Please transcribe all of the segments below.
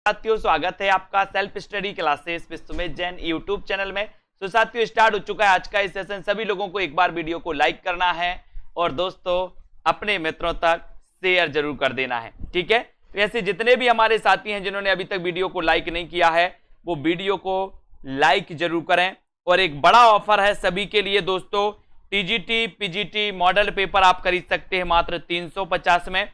साथियों, स्वागत है आपका self study classes Vishwamedh Jain YouTube channel में। तो साथियों, स्टार्ट हो चुका है आज का इस सेशन। सभी लोगों को एक बार वीडियो को लाइक करना है और दोस्तों अपने मित्रों तक शेयर जरूर कर देना है, ठीक है। तो ऐसे जितने भी हमारे साथी हैं जिन्होंने अभी तक वीडियो को लाइक नहीं किया है, वो वीडियो को लाइक जरूर करें। और एक बड़ा ऑफर है सभी के लिए दोस्तों, टीजीटी पीजीटी मॉडल पेपर आप खरीद सकते हैं मात्र 350 में।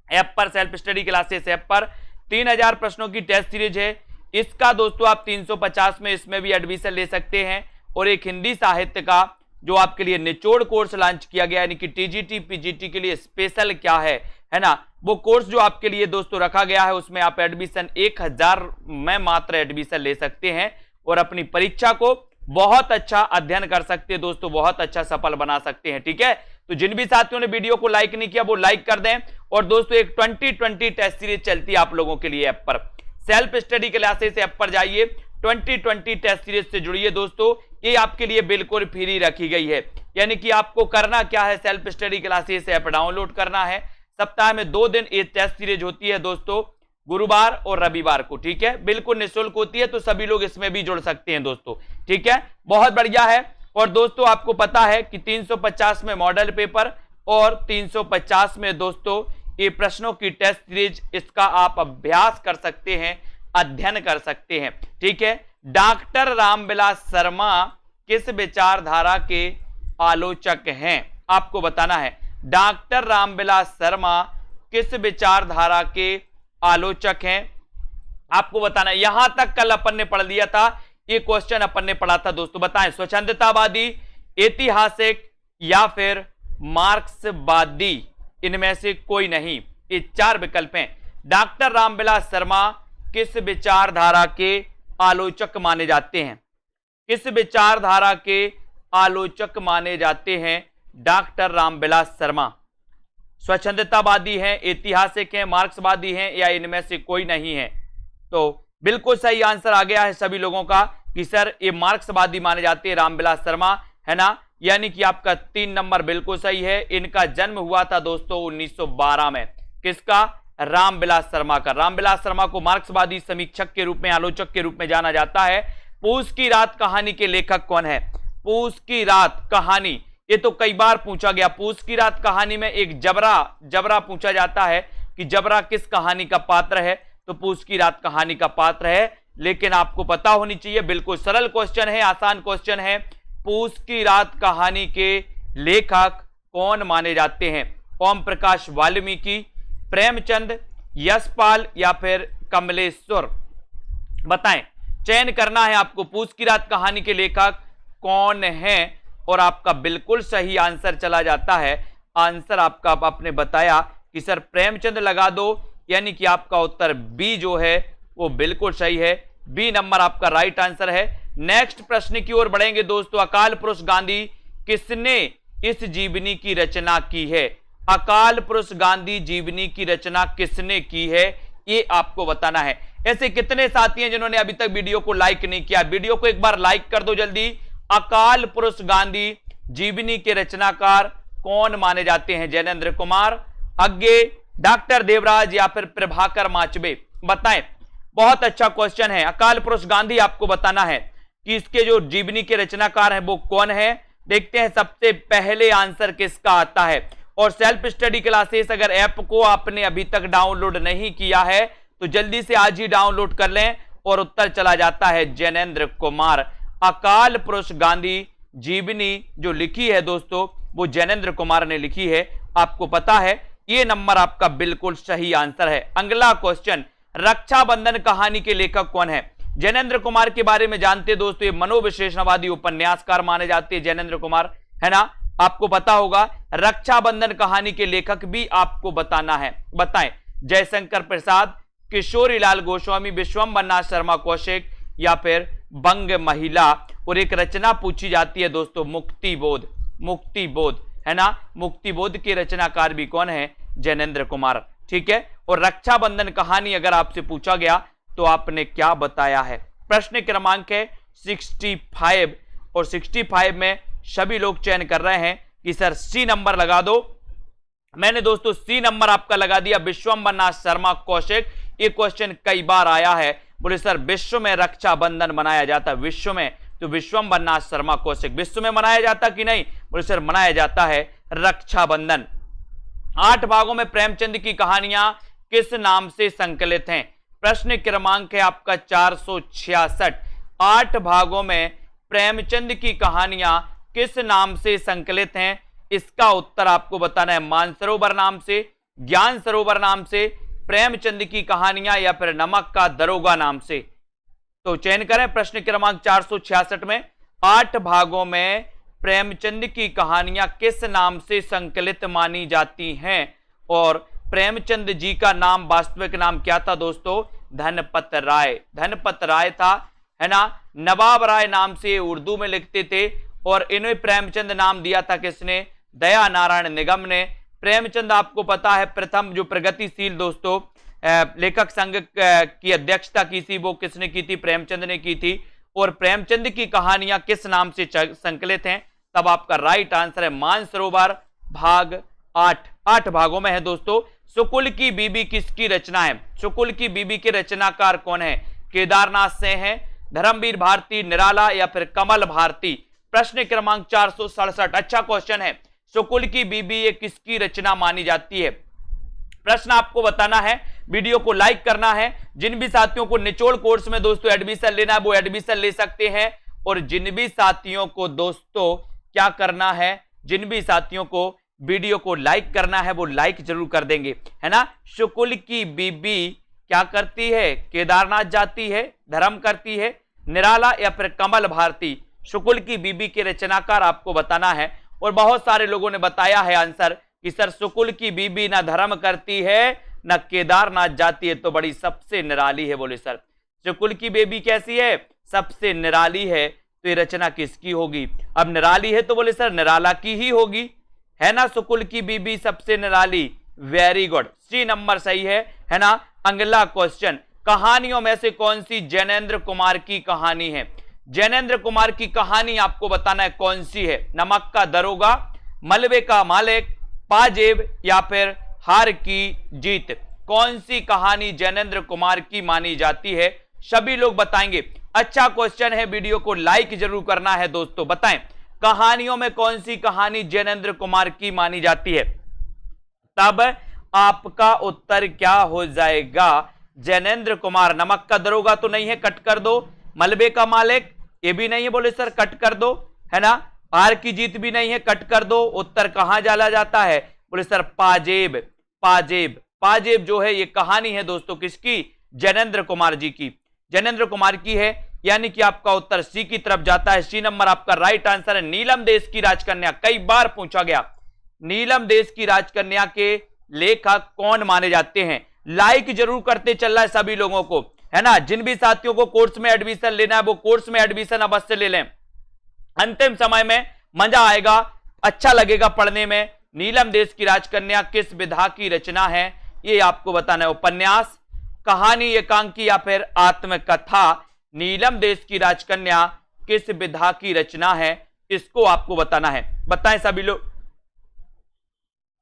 ऐप पर सेल्फ स्टडी क्लासेस ऐप पर 3000 प्रश्नों की टेस्ट सीरीज है। इसका दोस्तों आप 350 में इसमें भी एडमिशन ले सकते हैं। और एक हिंदी साहित्य का जो आपके लिए निचोड़ कोर्स लॉन्च किया गया, यानी कि टीजीटी पीजीटी के लिए स्पेशल क्या है ना, वो कोर्स जो आपके लिए दोस्तों रखा गया है, उसमें आप एडमिशन 1000 में मात्र एडमिशन ले सकते हैं और अपनी परीक्षा को बहुत अच्छा अध्ययन कर सकते हैं दोस्तों, बहुत अच्छा सफल बना सकते हैं, ठीक है। तो जिन भी साथियों ने वीडियो को लाइक नहीं किया वो लाइक कर दें। और दोस्तों एक 2020 टेस्ट सीरीज चलती है आप लोगों के लिए ऐप पर, सेल्फ स्टडी क्लासेस ऐप पर जाइए, 2020 टेस्ट सीरीज से जुड़िए दोस्तों। ये आपके लिए बिल्कुल फ्री रखी गई है, यानी कि आपको करना क्या है, self study classes app download करना है। सप्ताह में 2 दिन ये टेस्ट सीरीज होती है दोस्तों, गुरुवार और रविवार को, ठीक है। बिल्कुल निःशुल्क होती है, तो सभी लोग इसमें भी जुड़ सकते हैं दोस्तों, ठीक है। बहुत बढ़िया है। और दोस्तों आपको पता है कि 350 में मॉडल पेपर और 350 में दोस्तों ये प्रश्नों की टेस्ट सीरीज, इसका आप अभ्यास कर सकते हैं, अध्ययन कर सकते हैं, ठीक है। डॉक्टर रामविलास शर्मा किस विचारधारा के आलोचक हैं, आपको बताना है। डॉक्टर रामविलास शर्मा किस विचारधारा के आलोचक हैं, आपको बताना है। यहां तक कल अपन ने पढ़ लिया था, ये क्वेश्चन अपन ने पढ़ा था दोस्तों। बताएं, स्वच्छंदतावादी, ऐतिहासिक या फिर मार्क्सवादी, इनमें से कोई नहीं। ये 4 विकल्प हैं। डॉक्टर रामविलास शर्मा किस विचारधारा के आलोचक माने जाते हैं, किस विचारधारा के आलोचक माने जाते हैं डॉक्टर रामविलास शर्मा? स्वच्छंदतावादी हैं, ऐतिहासिक हैं, मार्क्सवादी हैं, या इनमें से कोई नहीं है? तो बिल्कुल सही आंसर आ गया है सभी लोगों का कि सर ये मार्क्सवादी माने जाते हैं रामविलास शर्मा, है ना। यानी कि आपका 3 नंबर बिल्कुल सही है। इनका जन्म हुआ था दोस्तों 1912 में। किसका? रामविलास शर्मा का। रामविलास शर्मा को मार्क्सवादी समीक्षक के रूप में, आलोचक के रूप में जाना जाता है। पूस की रात कहानी के लेखक कौन है? पूस की रात कहानी, ये तो कई बार पूछा गया। पूस की रात कहानी में एक जबरा पूछा जाता है कि जबरा किस कहानी का पात्र है, तो पूस की रात कहानी का पात्र है। लेकिन आपको पता होनी चाहिए, बिल्कुल सरल क्वेश्चन है, आसान क्वेश्चन है। पूस की रात कहानी के लेखक कौन माने जाते हैं? ओम प्रकाश वाल्मीकि, प्रेमचंद, यशपाल या फिर कमलेश्वर? बताएं, चयन करना है आपको। पूस की रात कहानी के लेखक कौन है? और आपका बिल्कुल सही आंसर चला जाता है। आंसर आपका आपने बताया कि सर प्रेमचंद लगा दो, यानी कि आपका उत्तर बी जो है वो बिल्कुल सही है। बी नंबर आपका राइट आंसर है। नेक्स्ट प्रश्न की ओर बढ़ेंगे दोस्तों। अकाल पुरुष गांधी किसने इस जीवनी की रचना की है? अकाल पुरुष गांधी जीवनी की रचना किसने की है, ये आपको बताना है। ऐसे कितने साथी हैं जिन्होंने अभी तक वीडियो को लाइक नहीं किया? वीडियो को एक बार लाइक कर दो जल्दी। अकाल पुरुष गांधी जीवनी के रचनाकार कौन माने जाते हैं? जैनेन्द्र कुमार, अज्ञे, डॉक्टर देवराज या फिर प्रभाकर माचबे? बताएं। बहुत अच्छा क्वेश्चन है। अकाल पुरुष गांधी आपको बताना है कि इसके जो जीवनी के रचनाकार हैं वो कौन है। देखते हैं सबसे पहले आंसर किसका आता है। और सेल्फ स्टडी क्लासेस अगर ऐप को आपने अभी तक डाउनलोड नहीं किया है तो जल्दी से आज ही डाउनलोड कर लें। और उत्तर चला जाता है जैनेन्द्र कुमार। अकाल पुरुष गांधी जीवनी जो लिखी है दोस्तों वो जैनेन्द्र कुमार ने लिखी है, आपको पता है। ये नंबर आपका बिल्कुल सही आंसर है। अगला क्वेश्चन, रक्षाबंधन कहानी के लेखक कौन है? जैनेन्द्र कुमार के बारे में जानते दोस्तों, ये मनोविश्लेषणवादी उपन्यासकार माने जाते हैं जैनेन्द्र कुमार, है ना। आपको पता होगा। रक्षाबंधन कहानी के लेखक भी आपको बताना है। बताएं, जयशंकर प्रसाद, किशोरीलाल गोस्वामी, विश्वम्भरनाथ शर्मा कौशिक या फिर बंग महिला? और एक रचना पूछी जाती है दोस्तों, मुक्तिबोध। मुक्तिबोध, है ना। मुक्तिबोध के रचनाकार भी कौन है? जैनेन्द्र कुमार, ठीक है। और रक्षाबंधन कहानी अगर आपसे पूछा गया तो आपने क्या बताया है? प्रश्न क्रमांक है 65 और 65 में सभी लोग चयन कर रहे हैं कि सर सी नंबर लगा दो। मैंने दोस्तों सी नंबर आपका लगा दिया, विश्वम्भरनाथ शर्मा कौशिक। ये क्वेश्चन कई बार आया है। बोले सर विश्व में रक्षाबंधन मनाया जाता है, विश्व में, तो विश्वम्भरनाथ शर्मा कौशिक, विश्व में मनाया जाता कि नहीं? बोले सर मनाया जाता है रक्षाबंधन। 8 भागों में प्रेमचंद की कहानियां किस नाम से संकलित हैं? प्रश्न क्रमांक है आपका 466। 8 भागों में प्रेमचंद की कहानियां किस नाम से संकलित हैं? इसका उत्तर आपको बताना है। मानसरोवर नाम से, ज्ञान सरोवर नाम से, प्रेमचंद की कहानियां, या फिर नमक का दरोगा नाम से। तो चयन करें। प्रश्न क्रमांक 466 में 8 भागों में प्रेमचंद की कहानियां किस नाम से संकलित मानी जाती हैं? और प्रेमचंद जी का नाम, वास्तविक नाम क्या था दोस्तों? धनपत राय, धनपत राय था, है ना। नवाब राय नाम से उर्दू में लिखते थे, और इन्हें प्रेमचंद नाम दिया था किसने? दया नारायण निगम ने। प्रेमचंद आपको पता है प्रथम जो प्रगतिशील दोस्तों लेखक संघ की अध्यक्षता की थी, वो किसने की थी? प्रेमचंद ने की थी। और प्रेमचंद की कहानियां किस नाम से संकलित हैं? तब आपका राइट आंसर है मानसरोवर भाग 8। 8 भागों में है दोस्तों। शुकुल की बीबी किसकी रचना है? शुकुल की बीबी के रचनाकार कौन है? केदारनाथ से हैं, धर्मवीर भारती, निराला, या फिर कमल भारती। प्रश्न क्रमांक 467, अच्छा क्वेश्चन है। शुकुल की बीबी ये किसकी रचना मानी जाती है? प्रश्न आपको बताना है, वीडियो को लाइक करना है। जिन भी साथियों को निचोड़ कोर्स में दोस्तों एडमिशन लेना है वो एडमिशन ले सकते हैं। और जिन भी साथियों को दोस्तों क्या करना है, जिन भी साथियों को वीडियो को लाइक करना है वो लाइक जरूर कर देंगे, है ना। शुकुल की बीबी क्या करती है? केदारनाथ जाती है, धर्म करती है, निराला, या फिर कमल भारती। शुकुल की बीबी के रचनाकार आपको बताना है। और बहुत सारे लोगों ने बताया है आंसर कि सर शुकुल की बीबी ना धर्म करती है ना केदारनाथ जाती है, तो बड़ी सबसे निराली है। बोले सर शुकुल की बेबी कैसी है? सबसे निराली है। तो ये रचना किसकी होगी? अब निराली है तो बोले सर निराला की ही होगी, है ना। शुकुल की बीबी सबसे निराली, वेरी गुड, सी नंबर सही है ना। अगला क्वेश्चन, कहानियों में से कौन सी जैनेन्द्र कुमार की कहानी है? जैनेन्द्र कुमार की कहानी आपको बताना है कौन सी है? नमक का दरोगा, मलबे का मालिक, पाजेब, या फिर हार की जीत। कौन सी कहानी जैनेन्द्र कुमार की मानी जाती है? सभी लोग बताएंगे। अच्छा क्वेश्चन है, वीडियो को लाइक जरूर करना है दोस्तों। बताएं कहानियों में कौन सी कहानी जैनेन्द्र कुमार की मानी जाती है? तब आपका उत्तर क्या हो जाएगा? जैनेन्द्र कुमार। नमक का दरोगा तो नहीं है, कट कर दो। मलबे का मालिक ये भी नहीं है, बोले सर कट कर दो, है ना। हार की जीत भी नहीं है, कट कर दो। उत्तर कहां डाला जाता है? बोले सर पाजेब। पाजेब, पाजेब जो है ये कहानी है दोस्तों किसकी? जैनेन्द्र कुमार जी की, जैनेन्द्र कुमार की है। यानी कि आपका उत्तर सी की तरफ जाता है। सी नंबर आपका राइट आंसर है। नीलम देश की राजकन्या, कई बार पूछा गया, नीलम देश की राजकन्या के लेखक कौन माने जाते हैं? लाइक जरूर करते चल रहा है सभी लोगों को, है ना। जिन भी साथियों को कोर्स में एडमिशन लेना है वो कोर्स में एडमिशन अवश्य ले लें। अंतिम समय में मजा आएगा, अच्छा लगेगा पढ़ने में। नीलम देश की राजकन्या किस विधा की रचना है? ये आपको बताना है। उपन्यास, कहानी, एकांकी, या फिर आत्मकथा। नीलम देश की राजकन्या किस विधा की रचना है? इसको आपको बताना है। बताएं सभी लोग,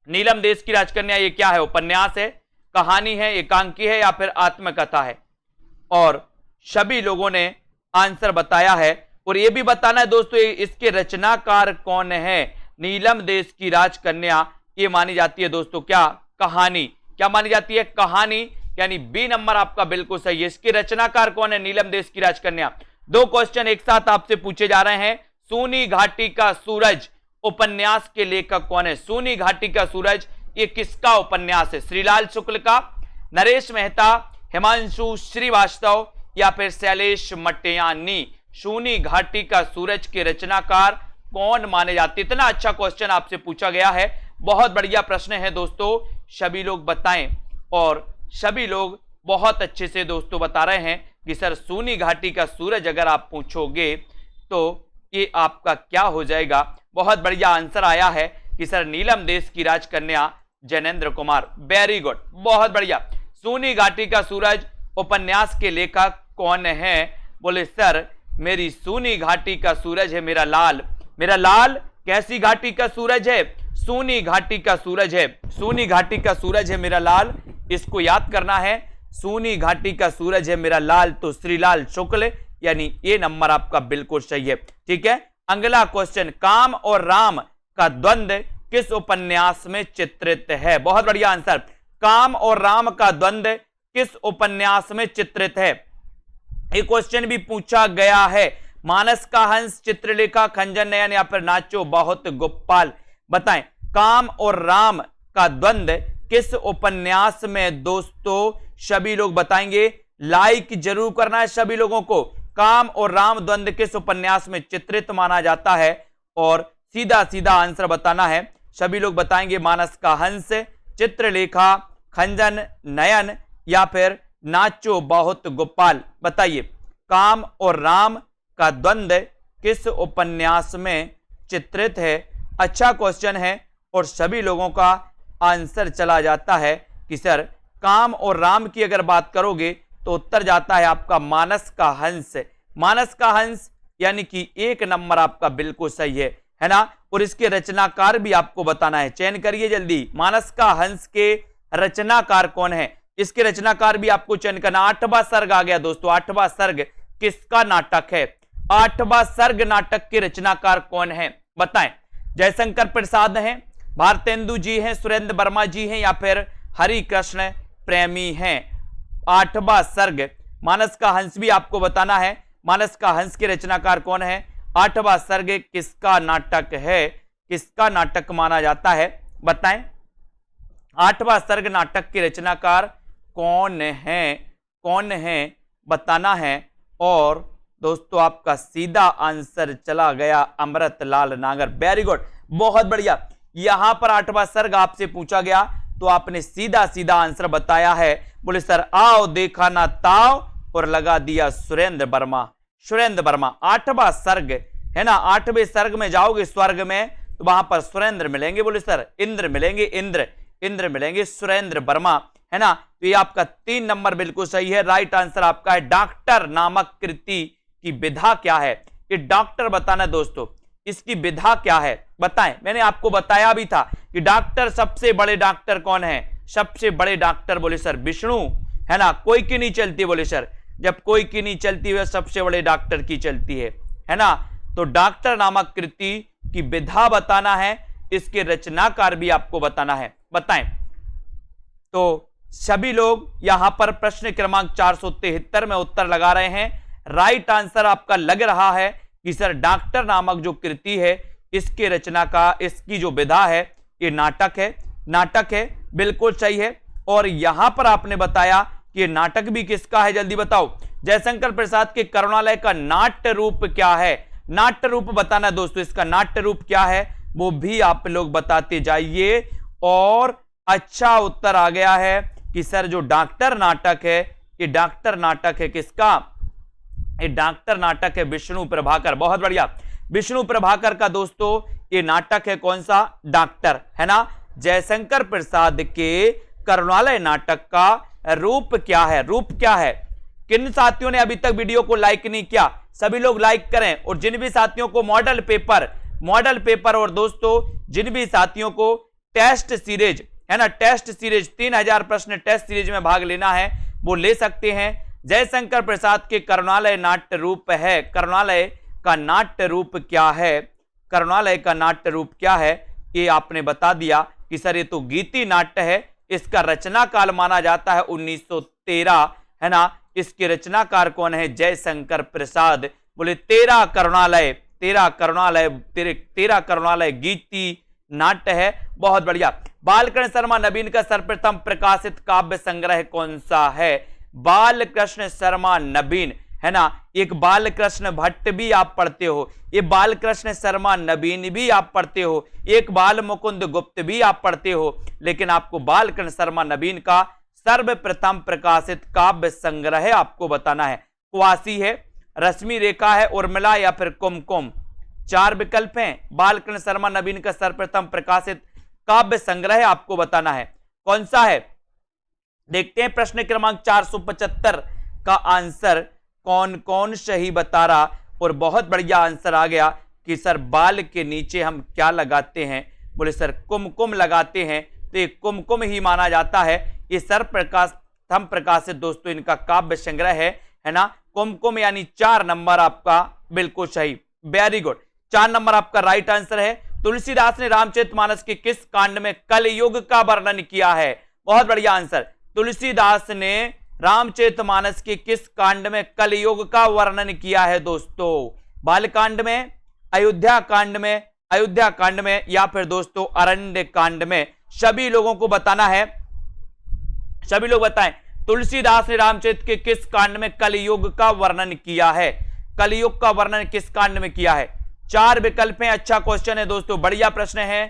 नीलम देश की राजकन्या ये क्या है? उपन्यास है, कहानी है, एकांकी है, या फिर आत्मकथा है? और सभी लोगों ने आंसर बताया है। और यह भी बताना है दोस्तों इसके रचनाकार कौन है? नीलम देश की राजकन्या ये मानी जाती है दोस्तों क्या? कहानी। क्या मानी जाती है? कहानी, यानी बी नंबर आपका बिल्कुल सही है। इसके रचनाकार कौन है? नीलम देश की राजकन्या। 2 क्वेश्चन एक साथ आपसे पूछे जा रहे हैं। सूनी घाटी का सूरज उपन्यास के लेखक कौन है? सूनी घाटी का सूरज ये किसका उपन्यास है? श्रीलाल शुक्ल का, नरेश मेहता, हिमांशु श्रीवास्तव, या फिर शैलेश मटियानी? सूनी घाटी का सूरज के रचनाकार कौन माने जाते? इतना अच्छा क्वेश्चन आपसे पूछा गया है, बहुत बढ़िया प्रश्न है दोस्तों। सभी लोग बताएं। और सभी लोग बहुत अच्छे से दोस्तों बता रहे हैं कि सर सूनी घाटी का सूरज अगर आप पूछोगे तो ये आपका क्या हो जाएगा? बहुत बढ़िया आंसर आया है कि सर नीलम देश की राजकन्या जैनेन्द्र कुमार। वेरी गुड, बहुत बढ़िया। सूनी घाटी का सूरज उपन्यास के लेखक कौन है? बोले सर मेरी सूनी घाटी का सूरज है मेरा लाल। मेरा लाल कैसी घाटी का सूरज है? सूनी घाटी का सूरज है। सूनी घाटी का सूरज है मेरा लाल। इसको याद करना है। सूनी घाटी का सूरज है मेरा लाल तो श्रीलाल शुक्ल, यानी ये नंबर आपका बिल्कुल सही है। ठीक है, अगला क्वेश्चन, काम और राम का द्वंद्व किस उपन्यास में चित्रित है? बहुत बढ़िया आंसर, काम और राम का द्वंद्व किस उपन्यास में चित्रित है? ये क्वेश्चन भी पूछा गया है। मानस का हंस, चित्रलेखा, खंजन नयन या फिर नाचो बहुत गोपाल। बताएं, काम और राम का द्वंद्व किस उपन्यास में? दोस्तों सभी लोग बताएंगे, लाइक जरूर करना है सभी लोगों को। काम और राम द्वंद्व किस उपन्यास में चित्रित माना जाता है? और सीधा सीधा आंसर बताना है। सभी लोग बताएंगे, मानस का हंस, चित्रलेखा, खंजन नयन या फिर नाचो बहुत गोपाल। बताइए, काम और राम का द्वंद्व किस उपन्यास में चित्रित है? अच्छा क्वेश्चन है और सभी लोगों का आंसर चला जाता है कि सर काम और राम की अगर बात करोगे तो उत्तर जाता है आपका मानस का हंस। मानस का हंस यानी कि एक नंबर आपका बिल्कुल सही है ना। और इसके रचनाकार भी आपको बताना है, चयन करिए जल्दी। मानस का हंस के रचनाकार कौन है? इसके रचनाकार भी आपको चयन करना। 8वां सर्ग आ गया दोस्तों, 8वां सर्ग किसका नाटक है? 8वां सर्ग नाटक के रचनाकार कौन है? बताएं, जयशंकर प्रसाद हैं, भारतेंदु जी हैं, सुरेंद्र वर्मा जी हैं या फिर हरि कृष्ण प्रेमी हैं? 8वां सर्ग मानस का हंस भी आपको बताना है। मानस का हंस के रचनाकार कौन है? 8वां सर्ग किसका नाटक है? किसका नाटक माना जाता है? बताएं, 8वां सर्ग नाटक के रचनाकार कौन है? कौन है बताना है। और दोस्तों आपका सीधा आंसर चला गया अमृतलाल नागर। वेरी गुड, बहुत बढ़िया। यहां पर 8वां सर्ग आपसे पूछा गया तो आपने सीधा सीधा आंसर बताया है। बोले सर आओ देखा ना ताव और लगा दिया सुरेंद्र वर्मा। सुरेंद्र वर्मा 8वां सर्ग है ना। 8वें सर्ग में जाओगे स्वर्ग में तो वहां पर सुरेंद्र मिलेंगे। बोले सर इंद्र मिलेंगे, इंद्र मिलेंगे, सुरेंद्र वर्मा है ना। तो ये आपका 3 नंबर बिल्कुल सही है। राइट आंसर आपका है। डॉक्टर नामक कृति की विधा क्या है? ये डॉक्टर बताना दोस्तों, इसकी विधा क्या है? बताएं, मैंने आपको बताया भी था कि डॉक्टर, सबसे बड़े डॉक्टर कौन है? सबसे बड़े डॉक्टर बोले सर विष्णु है ना। कोई की नहीं चलती बोले सर, जब कोई की नहीं चलती है सबसे बड़े डॉक्टर की चलती है ना। तो डॉक्टर नामक कृति की विधा बताना है, इसके रचनाकार भी आपको बताना है। बताएं, तो सभी लोग यहां पर प्रश्न क्रमांक 473 में उत्तर लगा रहे हैं। राइट आंसर आपका लग रहा है कि सर डॉक्टर नामक जो कृति है इसके रचना का, इसकी जो विधा है ये नाटक है। नाटक है, बिल्कुल सही है। और यहां पर आपने बताया कि ये नाटक भी किसका है, जल्दी बताओ। जयशंकर प्रसाद के करुणालय का नाट्य रूप क्या है? नाट्य रूप बताना दोस्तों, इसका नाट्य रूप क्या है वो भी आप लोग बताते जाइए। और अच्छा उत्तर आ गया है कि सर जो डॉक्टर नाटक है ये डॉक्टर नाटक है किसका? ये डॉक्टर नाटक है विष्णु प्रभाकर। बहुत बढ़िया, विष्णु प्रभाकर का दोस्तों ये नाटक है। कौन सा? डॉक्टर है ना। जयशंकर प्रसाद के करुणालय नाटक का रूप क्या है? रूप क्या है? किन साथियों ने अभी तक वीडियो को लाइक नहीं किया? सभी लोग लाइक करें। और जिन भी साथियों को मॉडल पेपर और दोस्तों जिन भी साथियों को टेस्ट सीरीज है ना, टेस्ट सीरीज 3000 प्रश्न टेस्ट सीरीज में भाग लेना है वो ले सकते हैं। जयशंकर प्रसाद के करुणालय नाट्य रूप है। करुणालय का नाट्य रूप क्या है? करुणालय का नाट्य रूप क्या है ये आपने बता दिया कि सर ये तो गीति नाट्य है। इसका रचना काल माना जाता है 1913 है ना। इसके रचनाकार कौन है? जयशंकर प्रसाद। बोले 13 करुणालय गीति नाट्य है। बहुत बढ़िया। बालकृष्ण शर्मा नवीन का सर्वप्रथम प्रकाशित काव्य संग्रह कौन सा है? बालकृष्ण शर्मा नवीन है ना। एक बालकृष्ण भट्ट भी आप पढ़ते हो, ये बालकृष्ण शर्मा नवीन भी आप पढ़ते हो, एक बाल मुकुंद गुप्त भी आप पढ़ते हो, लेकिन आपको बालकृष्ण शर्मा नवीन का सर्वप्रथम प्रकाशित काव्य संग्रह आपको बताना है। कुआसी है, रश्मि रेखा है, उर्मिला या फिर कुमकुम। 4 विकल्प हैं। बालकृष्ण शर्मा नवीन का सर्वप्रथम प्रकाशित काव्य संग्रह आपको बताना है कौन सा है। देखते हैं प्रश्न क्रमांक 475 का आंसर कौन कौन सही बता रहा। और बहुत बढ़िया आंसर आ गया कि सर बाल के नीचे हम क्या लगाते हैं? बोले सर कुमकुम लगाते हैं। तो ये कुमकुम ही माना जाता है। ये स्तंभ प्रकाशित दोस्तों इनका काव्य संग्रह है ना। कुमकुम यानी 4 नंबर आपका बिल्कुल सही, वेरी गुड, 4 नंबर आपका राइट आंसर है। तुलसीदास ने रामचरितमानस के किस कांड में कलयुग का वर्णन किया है? बहुत बढ़िया आंसर। तुलसीदास ने रामचरितमानस के किस कांड में कलयुग का वर्णन किया है दोस्तों? बालकांड में, अयोध्या कांड में या फिर दोस्तों अरण्य कांड में? सभी लोगों को बताना है, सभी लोग बताएं तुलसीदास ने रामचरित के किस कांड में कलयुग का वर्णन किया है? कलयुग का वर्णन किस कांड में किया है? 4 विकल्प हैं। अच्छा क्वेश्चन है दोस्तों, बढ़िया प्रश्न है।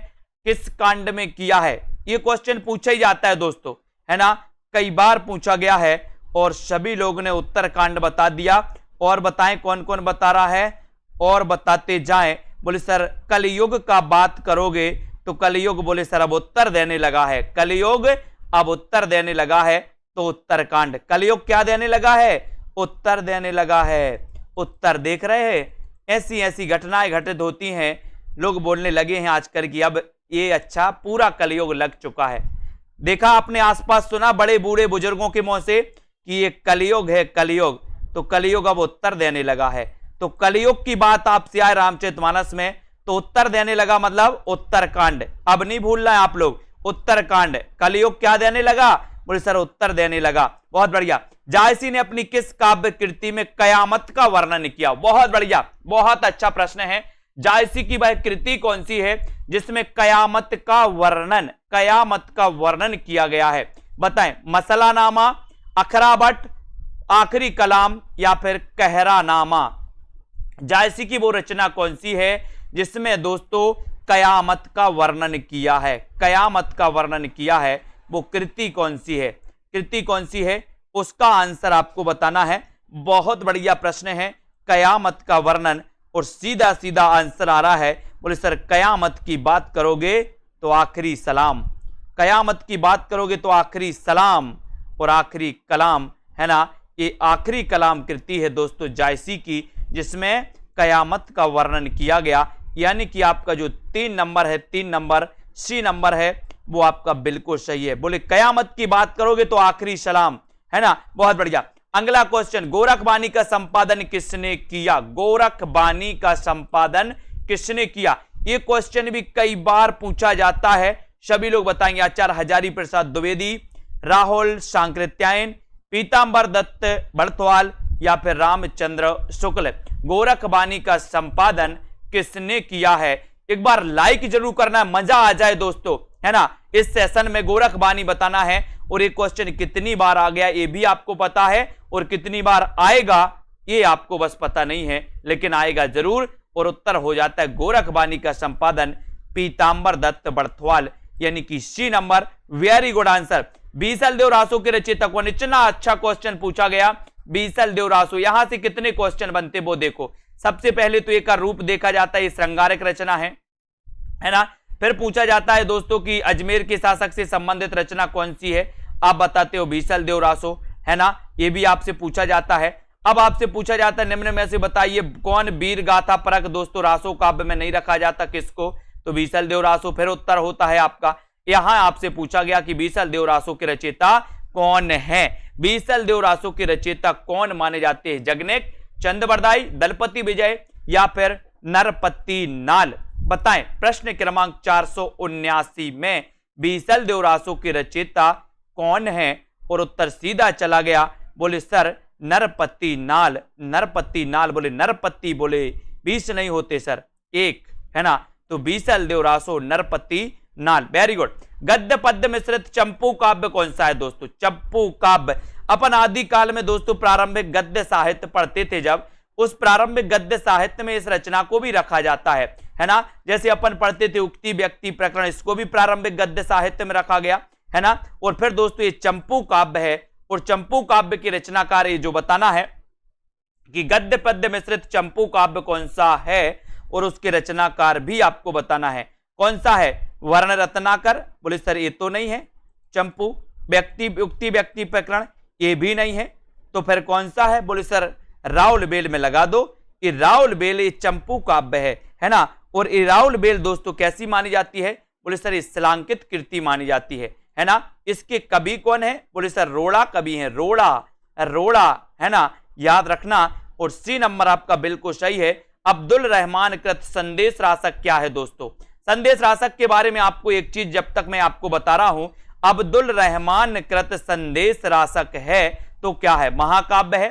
किस कांड में किया है? ये क्वेश्चन पूछा ही जाता है दोस्तों, है ना, कई बार पूछा गया है और सभी लोगों ने उत्तर कांड बता दिया। और बताएं कौन कौन बता रहा है और बताते जाएं। बोले सर कलयुग का बात करोगे तो कलयुग, बोले सर अब उत्तर देने लगा है, कलयुग अब उत्तर देने लगा है तो उत्तरकांड। कलयुग क्या देने लगा है? उत्तर देने लगा है। उत्तर देख रहे हैं, ऐसी ऐसी घटनाएं घटित होती हैं, लोग बोलने लगे हैं आजकल कि अब ये अच्छा पूरा कलयुग लग चुका है। देखा आपने आसपास, सुना बड़े बूढ़े बुजुर्गों के मुंह से कि ये कलयुग है, कलयुग, तो कलयुग अब उत्तर देने लगा है। तो कलयुग की बात आपसे आए रामचरितमानस में तो उत्तर देने लगा, मतलब उत्तरकांड। अब नहीं भूलना है आप लोग, उत्तरकांड। कलयुग क्या देने लगा? बोले सर उत्तर देने लगा। बहुत बढ़िया। जायसी ने अपनी किस काव्य कृति में कयामत का वर्णन किया? बहुत बढ़िया, बहुत अच्छा प्रश्न है। जायसी की वह कृति कौन सी है जिसमें कयामत का वर्णन किया गया है? बताएं, मसलानामा, अखराबट, आखिरी कलाम या फिर कहरानामा? जायसी की वो रचना कौन सी है जिसमें दोस्तों कयामत का वर्णन किया है? कयामत का वर्णन किया है, वो कृति कौन सी है? कृति कौन सी है उसका आंसर आपको बताना है। बहुत बढ़िया प्रश्न है, कयामत का वर्णन, और सीधा सीधा आंसर आ रहा है। बोले सर कयामत की बात करोगे तो आखिरी सलाम, कयामत की बात करोगे तो आखिरी सलाम और आखिरी कलाम, है ना। ये आखिरी कलाम कृति है दोस्तों जायसी की, जिसमें कयामत का वर्णन किया गया। यानी कि आपका जो 3 नंबर है, 3 नंबर सी नंबर है, वो आपका बिल्कुल सही है। बोले कयामत की बात करोगे तो आखिरी सलाम, है ना। बहुत बढ़िया। अगला क्वेश्चन, गोरखबानी का संपादन किसने किया? गोरखबानी का संपादन किसने किया? ये क्वेश्चन भी कई बार पूछा जाता है। सभी लोग बताएंगे, आचार्य हजारी प्रसाद द्विवेदी, राहुल सांकृत्यायन, पीतांबर दत्त बड़थवाल या फिर रामचंद्र शुक्ल। गोरखबानी का संपादन किसने किया है? एक बार लाइक जरूर करना, मजा आ जाए दोस्तों, है ना। इस सेशन में गोरखबानी बताना है और ये क्वेश्चन कितनी बार आ गया ये भी आपको पता है और कितनी बार आएगा ये आपको बस पता नहीं है, लेकिन आएगा जरूर। और उत्तर हो जाता है गोरखबानी का संपादन पीतांबर दत्त बड़थवाल, यानी कि C number. Very good answer. Bisal Dev Raso के रचयिता कौन? इतना अच्छा क्वेश्चन पूछा गया, बीसल देव रासो। यहां से कितने क्वेश्चन बनते वो देखो। सबसे पहले तो एक का रूप देखा जाता है, ये श्रृंगारक रचना है ना। फिर पूछा जाता है दोस्तों कि अजमेर के शासक से संबंधित रचना कौन सी है? आप बताते हो बीसल देव रासो, है ना। ये भी आपसे पूछा जाता है। अब आपसे पूछा जाता है निम्न में से बताइए कौन वीर गाथा परक? दोस्तों रासो काव्य में नहीं रखा जाता किसको? तो बीसल देव रासो। फिर उत्तर होता है आपका, यहां आपसे पूछा गया कि बीसल देव रासो के रचयिता कौन है? बीसल देव रासो के रचयिता कौन माने जाते हैं? जगनेक, चंद्रबरदाई, दलपति विजय या फिर नरपति नाल? बताएं। प्रश्न क्रमांक 479 में बीसल देव रासो के रचयिता कौन है? और उत्तर सीधा चला गया। बोले सर नरपति नाल, नरपति नाल। बोले नरपति, बोले 20 नहीं होते सर, 1, है ना। तो बीसल देव रासो, नरपति नाल। Very good. गद्य पद्य मिश्रित चंपू काव्य कौन सा है दोस्तों? चंपू काव्य। अपन आदि काल में दोस्तों प्रारंभिक गद्य साहित्य पढ़ते थे, जब उस प्रारंभिक गद्य साहित्य में इस रचना को भी रखा जाता है ना। जैसे अपन पढ़ते थे उक्ति व्यक्ति प्रकरण, इसको भी प्रारंभिक गद्य साहित्य में रखा गया, है ना। और फिर दोस्तों ये चंपू काव्य है, और चंपू काव्य की रचनाकार ये जो बताना है कि गद्य पद्य मिश्रित चंपू काव्य कौन सा है, और उसके रचनाकार भी आपको बताना है कौन सा है। वर्ण रत्नाकर? बोले सर ये तो नहीं है। चंपू व्यक्ति उक्ति व्यक्ति प्रकरण, ये भी नहीं है। तो फिर कौन सा है? बोले सर राउल बेल में लगा दो, ये राउल बेल ये चंपू काव्य है ना। और ये राउल बेल दोस्तों कैसी मानी जाती है? बोले सर ये शिलांकित कृति मानी जाती है है ना। इसके कवि कौन है? बोले सर रोड़ा कवि है, रोड़ा, रोड़ा, है ना, याद रखना। और सी नंबर आपका बिल्कुल सही है। अब्दुल रहमान कृत संदेश रासक क्या है दोस्तों? संदेश रासक के बारे में आपको एक चीज जब तक मैं आपको बता रहा हूं, अब्दुल रहमान कृत संदेश रासक है तो क्या है? महाकाव्य है,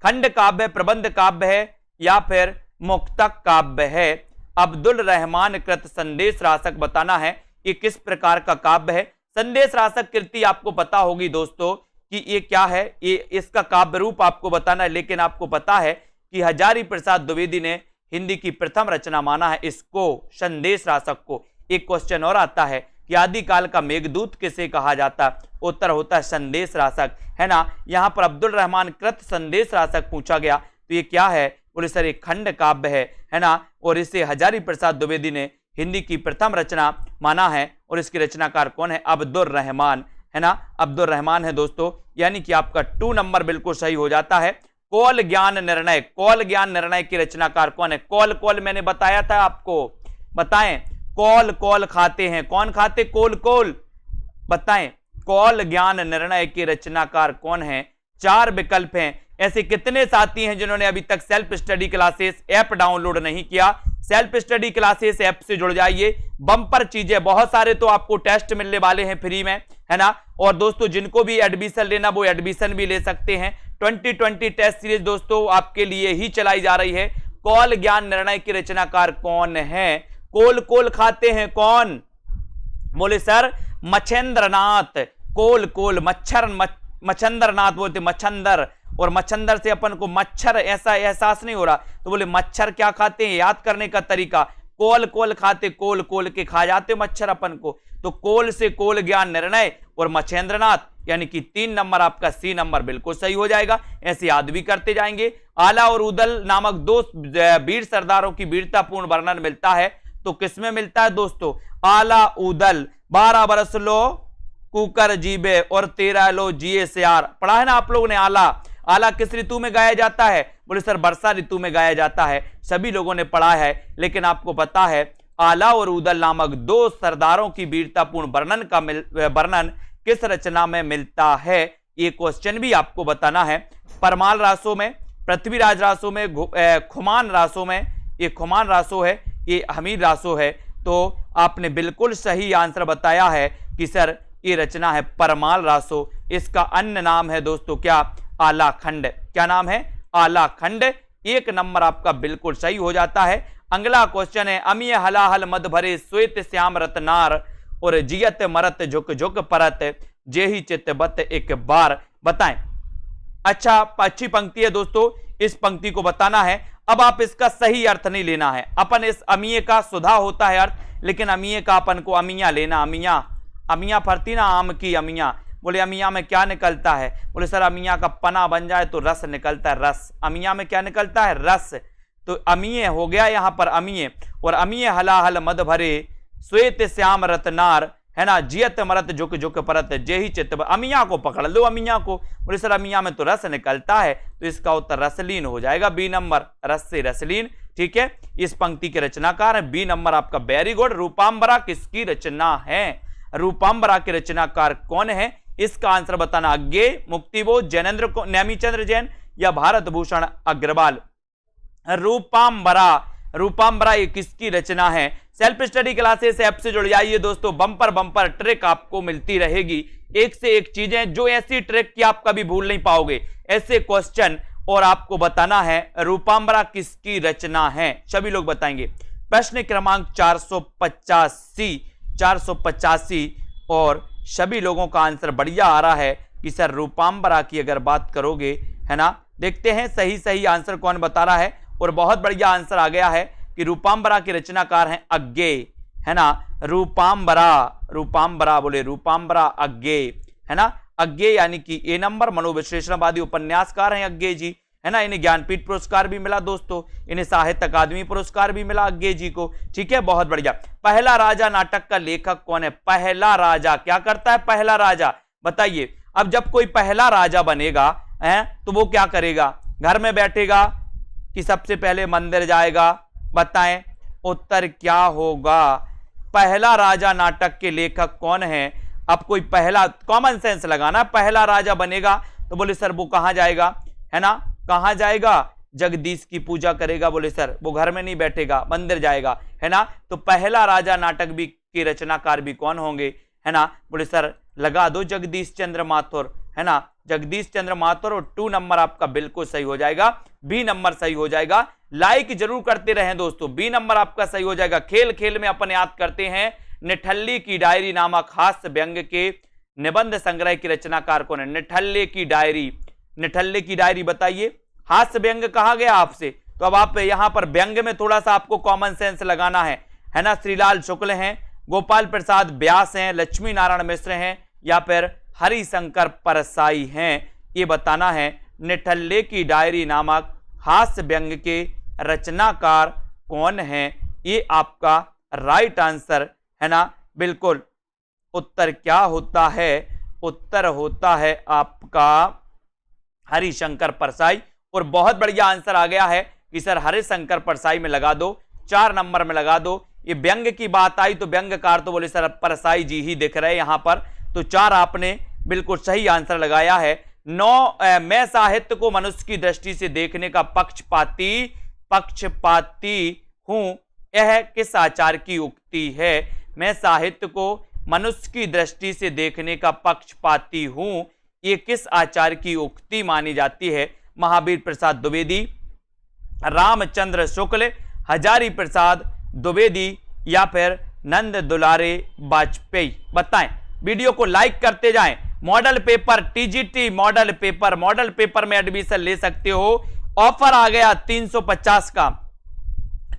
खंड काव्य, प्रबंध काव्य है, या फिर मुक्तक काव्य है? अब्दुल रहमान कृत संदेश रासक बताना है ये किस प्रकार का काव्य है। संदेश रासक कृति आपको पता होगी दोस्तों कि ये क्या है, ये इसका काव्य रूप आपको बताना है। लेकिन आपको पता है कि हजारी प्रसाद द्विवेदी ने हिंदी की प्रथम रचना माना है इसको, संदेश रासक को। एक क्वेश्चन और आता है कि आदिकाल का मेघदूत किसे कहा जाता? उत्तर होता है संदेश रासक, है ना। यहां पर अब्दुल रहमान कृत संदेश रासक पूछा गया तो ये क्या है? बोले सर एक खंड काव्य है ना। और इसे हजारी प्रसाद द्विवेदी ने हिंदी की प्रथम रचना माना है। और इसके रचनाकार कौन है? अब्दुल रहमान, है ना, अब्दुल रहमान है दोस्तों। यानी कि आपका 2 नंबर बिल्कुल सही हो जाता है। कौल ज्ञान निर्णय, कौल ज्ञान निर्णय के रचनाकार कौन है? कौल, कौल मैंने बताया था आपको, बताएं। कौल, कौल खाते हैं, कौन खाते? कोल, कोल, बताएं। कौल ज्ञान निर्णय के रचनाकार कौन है? 4 विकल्प हैं। ऐसे कितने साथी हैं जिन्होंने अभी तक self study classes app download नहीं किया? सेल्फ स्टडी क्लासेस ऐप से जुड़ जाइए। बम्पर चीजें बहुत सारे तो आपको टेस्ट मिलने वाले हैं फ्री में, है ना। और दोस्तों जिनको भी एडमिशन लेना वो एडमिशन भी ले सकते हैं। 2020 टेस्ट सीरीज दोस्तों आपके लिए ही चलाई जा रही है। कौल ज्ञान निर्णय के रचनाकार कौन है? कोल, कोल खाते हैं कौन? बोले सर मच्छेंद्रनाथ। कोल, कोल, मच्छर, मच्छेंद्रनाथ बोलते, मच्छंदर, और मच्छंदर से अपन को मच्छर ऐसा एहसास नहीं हो रहा तो बोले मच्छर क्या खाते हैं? याद करने का तरीका, कोल, कोल खाते, कोल, कोल के खा जाते मच्छर अपन को। तो कोल से कोल ज्ञान निर्णय और मच्छेंद्रनाथ, यानी कि 3 नंबर आपका सी नंबर बिल्कुल सही हो जाएगा। ऐसे याद भी करते जाएंगे। आला और उदल नामक 2 वीर सरदारों की वीरतापूर्ण वर्णन मिलता है तो किसमें मिलता है दोस्तों? आला उदल। 12 बरस लो कुकर जीबे और 13 लो जिए सियार, पढ़ा है ना आप लोगों ने। आला, आला किस ऋतु में गाया जाता है? बोले सर वर्षा ऋतु में गाया जाता है, सभी लोगों ने पढ़ा है। लेकिन आपको पता है आला और उदल नामक 2 सरदारों की वीरतापूर्ण वर्णन किस रचना में मिलता है? ये क्वेश्चन भी आपको बताना है। परमाल रासों में, पृथ्वीराज रासों में, खुमान रासों में। ये खुमान रासो है, ये हमीर रासो है। तो आपने बिल्कुल सही आंसर बताया है कि सर ये रचना है परमाल रासो। इसका अन्य नाम है दोस्तों क्या? आलाखंड। क्या नाम है? आलाखंड। 1 नंबर आपका बिल्कुल सही हो जाता है। अगला क्वेश्चन है अमीय हलाहल मद भरे श्वेत श्याम रतनार और जियत मरत झुक झुक परत जेहि चित बत एक बार, बताएं। अच्छा, अच्छी पंक्ति है दोस्तों, इस पंक्ति को बताना है। अब आप इसका सही अर्थ नहीं लेना है। अपन इस अमीय का सुधा होता है अर्थ, लेकिन अमीय का अपन को अमिया लेना। अमिया, अमिया फरती ना आम की अमिया। बोले अमिया में क्या निकलता है? बोले सर अमिया का पना बन जाए तो रस निकलता है, रस। अमिया में क्या निकलता है? रस। तो अमीय हो गया यहां पर अमीय। और अमीय हलाहल मद भरे श्वेत श्याम रतनार, है ना, जियत मरत झुक झुक परत जेहि चित। अमिया को पकड़ लो, अमिया को। बोले सर अमिया में तो रस निकलता है, तो इसका उत्तर रसलीन हो जाएगा, बी नंबर, रस से रसलीन। ठीक है, इस पंक्ति के रचनाकार है बी नंबर आपका। Very good. रूपांबरा किसकी रचना है? रूपांबरा के रचनाकार कौन है? इसका आंसर बताना। अज्ञे, मुक्तिबोध, जैनेन्द्र को, नेमीचंद्र जैन या भारत भूषण अग्रवाल। रूपांबरा, रूपांबरा ये किसकी रचना है? सेल्फ स्टडी क्लासेस ऐप से जुड़ जाइए दोस्तों। बम्पर बम्पर ट्रिक आपको मिलती रहेगी, एक से एक चीजें, जो ऐसी ट्रिक की आप कभी भूल नहीं पाओगे, ऐसे क्वेश्चन। और आपको बताना है रूपांबरा किसकी रचना है, सभी लोग बताएंगे। प्रश्न क्रमांक 485 और सभी लोगों का आंसर बढ़िया आ रहा है कि सर रूपांबरा की अगर बात करोगे, है ना। देखते हैं सही सही आंसर कौन बता रहा है। और बहुत बढ़िया आंसर आ गया है कि रूपांबरा के रचनाकार हैं अज्ञे, है ना। रूपांबरा, रूपांबरा बोले रूपांबरा अज्ञे, है ना। अज्ञे यानी कि ए नंबर। मनोविश्लेषणवादी उपन्यासकार हैं अज्ञे जी, है ना। इन्हें ज्ञानपीठ पुरस्कार भी मिला दोस्तों, इन्हें साहित्य अकादमी पुरस्कार भी मिला अज्ञे जी को। ठीक है, बहुत बढ़िया। पहला राजा नाटक का लेखक कौन है? पहला राजा क्या करता है? पहला राजा, बताइए। अब जब कोई पहला राजा बनेगा है तो वो क्या करेगा? घर में बैठेगा कि सबसे पहले मंदिर जाएगा? बताएं, उत्तर क्या होगा? पहला राजा नाटक के लेखक कौन है? अब कोई पहला कॉमन सेंस लगाना, पहला राजा बनेगा तो बोले सर वो कहां जाएगा, है ना, कहां जाएगा, जगदीश की पूजा करेगा। बोले सर वो घर में नहीं बैठेगा, मंदिर जाएगा, है ना। तो पहला राजा नाटक भी के रचनाकार भी कौन होंगे, है ना। बोले सर लगा दो जगदीश चंद्र माथुर, है ना, जगदीश चंद्र माथुर। और 2 नंबर आपका बिल्कुल सही हो जाएगा, बी नंबर सही हो जाएगा। लाइक जरूर करते रहें दोस्तों, बी नंबर आपका सही हो जाएगा। खेल खेल में अपन याद करते हैं निठल्ली की डायरी नामक हास्य व्यंग के निबंध संग्रह की रचनाकार कौन है। निठल्ले की डायरी, निठल्ले की डायरी बताइए, हास्य व्यंग कहा गया आपसे, तो अब आप यहां पर व्यंग में थोड़ा सा आपको कॉमन सेंस लगाना है ना। श्रीलाल शुक्ल हैं, गोपाल प्रसाद व्यास हैं, लक्ष्मी नारायण मिश्र हैं, या फिर हरिशंकर परसाई हैं, ये बताना है। निठल्ले की डायरी नामक हास्य व्यंग के रचनाकार कौन है, ये आपका राइट आंसर है ना। बिल्कुल उत्तर क्या होता है, उत्तर होता है आपका हरिशंकर परसाई। और बहुत बढ़िया आंसर आ गया है कि सर हरिशंकर परसाई में लगा दो, 4 नंबर में लगा दो। ये व्यंग की बात आई तो व्यंगकार तो बोले सर परसाई जी ही दिख रहे यहां पर, तो 4 आपने बिल्कुल सही आंसर लगाया है। 9 मैं साहित्य को मनुष्य की दृष्टि से देखने का पक्षपाती हूं, यह किस आचार्य की उक्ति है। मैं साहित्य को मनुष्य की दृष्टि से देखने का पक्षपाती हूं, ये किस आचार्य की उक्ति मानी जाती है। महावीर प्रसाद द्विवेदी, रामचंद्र शुक्ल, हजारी प्रसाद द्विवेदी, या फिर नंद दुलारे वाजपेयी, बताएं। वीडियो को लाइक करते जाएं। Model paper TGT model paper में एडमिशन ले सकते हो। ऑफर आ गया 350 का,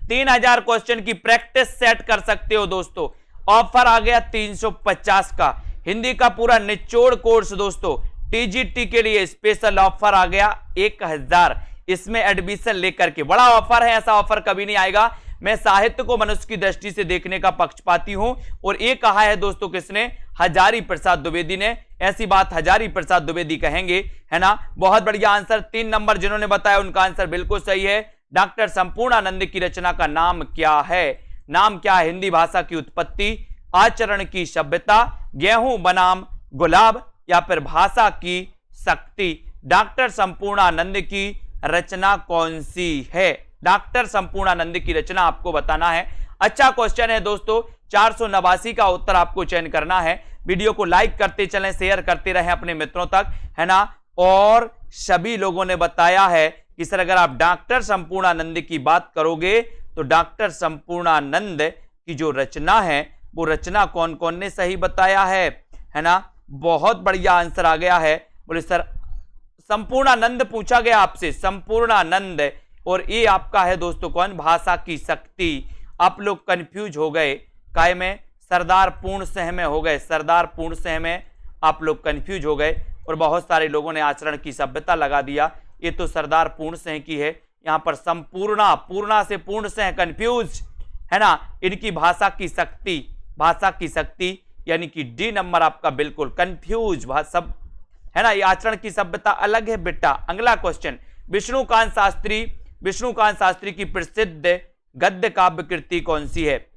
3000 क्वेश्चन की प्रैक्टिस सेट कर सकते हो दोस्तों। ऑफर आ गया 350 का, हिंदी का पूरा निचोड़ कोर्स दोस्तों, टीजीटी के लिए स्पेशल ऑफर आ गया 1000, इसमें एडमिशन लेकर के। बड़ा ऑफर है, ऐसा ऑफर कभी नहीं आएगा। मैं साहित्य को मनुष्य की दृष्टि से देखने का पक्षपाती हूं, और ये कहा है दोस्तों किसने, हजारी प्रसाद द्विवेदी ने। ऐसी बात हजारी प्रसाद द्विवेदी कहेंगे, है ना। बहुत बढ़िया आंसर, 3 नंबर जिन्होंने बताया उनका आंसर बिल्कुल सही है। डॉक्टर संपूर्णानंद की रचना का नाम क्या है, नाम क्या है। हिंदी भाषा की उत्पत्ति, आचरण की सभ्यता, गेहूं बनाम गुलाब, या फिर भाषा की शक्ति। डॉक्टर संपूर्णानंद की रचना कौन सी है, डॉक्टर संपूर्णानंद की रचना आपको बताना है। अच्छा क्वेश्चन है दोस्तों, 489 का उत्तर आपको चयन करना है। वीडियो को लाइक करते चलें, शेयर करते रहें अपने मित्रों तक, है ना। और सभी लोगों ने बताया है कि सर अगर आप डॉक्टर संपूर्णानंद की बात करोगे तो डॉक्टर संपूर्णानंद की जो रचना है वो रचना कौन कौन ने सही बताया है ना। बहुत बढ़िया आंसर आ गया है। बोले सर संपूर्णानंद पूछा गया आपसे, संपूर्णानंद, और ये आपका है दोस्तों कौन, भाषा की शक्ति। आप लोग कंफ्यूज हो गए, काय में, सरदार पूर्ण सिंह में हो गए, सरदार पूर्ण सिंह में आप लोग कंफ्यूज हो गए, और बहुत सारे लोगों ने आचरण की सभ्यता लगा दिया। ये तो सरदार पूर्ण सिंह की है, यहां पर संपूर्णा, पूर्णा से पूर्ण सिंह कंफ्यूज, है ना। इनकी भाषा की शक्ति, भाषा की शक्ति यानी कि डी नंबर आपका बिल्कुल कंफ्यूज सब, है ना। ये आचरण की सभ्यता अलग है बेटा। अगला क्वेश्चन, विष्णुकांत शास्त्री की प्रसिद्ध गद्य काव्य कृति कौन सी है।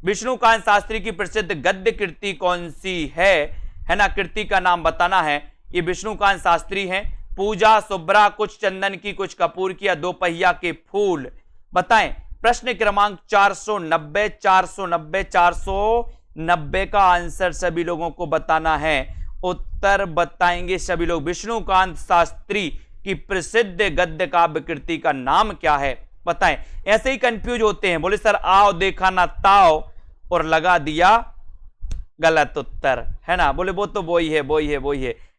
विष्णुकांत शास्त्री की प्रसिद्ध गद्य कृति कौन सी है ना। कृति का नाम बताना है। ये विष्णुकांत शास्त्री हैं। पूजा सुब्रा, कुछ चंदन की कुछ कपूर की, या 2 पहिया के फूल, बताएं। प्रश्न क्रमांक 490 का आंसर सभी लोगों को बताना है। उत्तर बताएंगे सभी लोग। विष्णुकांत शास्त्री की प्रसिद्ध गद्य काव्य कृति का नाम क्या है, बताएं। ऐसे ही कंफ्यूज होते हैं, बोले सर आओ देखा ना ताओ, और लगा दिया गलत उत्तर, है ना। बोले वो तो वही है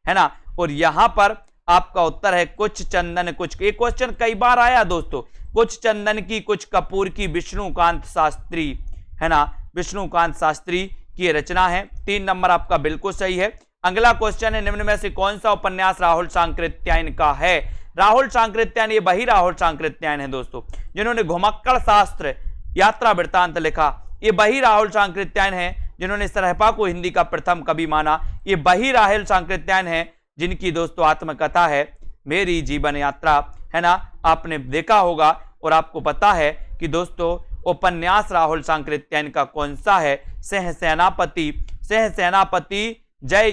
ना। और यहां पर आपका उत्तर है कुछ चंदन कुछ। एक क्वेश्चन कई बार आया दोस्तों, कुछ चंदन की कुछ कपूर की, विष्णुकांत शास्त्री, है ना। विष्णुकांत शास्त्री की रचना है। 3 नंबर आपका बिल्कुल सही है। अगला क्वेश्चन है, निम्न में से कौन सा उपन्यास राहुल सांकृत्यायन का है। राहुल सांकृत्यायन, ये वही राहुल सांकृत्यायन है दोस्तों जिन्होंने घुमक्कड़ शास्त्र यात्रा वृत्तांत लिखा। ये वही राहुल सांकृत्यायन है जिन्होंने सरहपा को हिंदी का प्रथम कवि माना। ये वही राहुल सांकृत्यायन है जिनकी दोस्तों आत्मकथा है मेरी जीवन यात्रा, है ना। आपने देखा होगा और आपको पता है कि दोस्तों उपन्यास राहुल सांकृत्यायन का कौन सा है? सहसेनापति, सहसेनापति, जय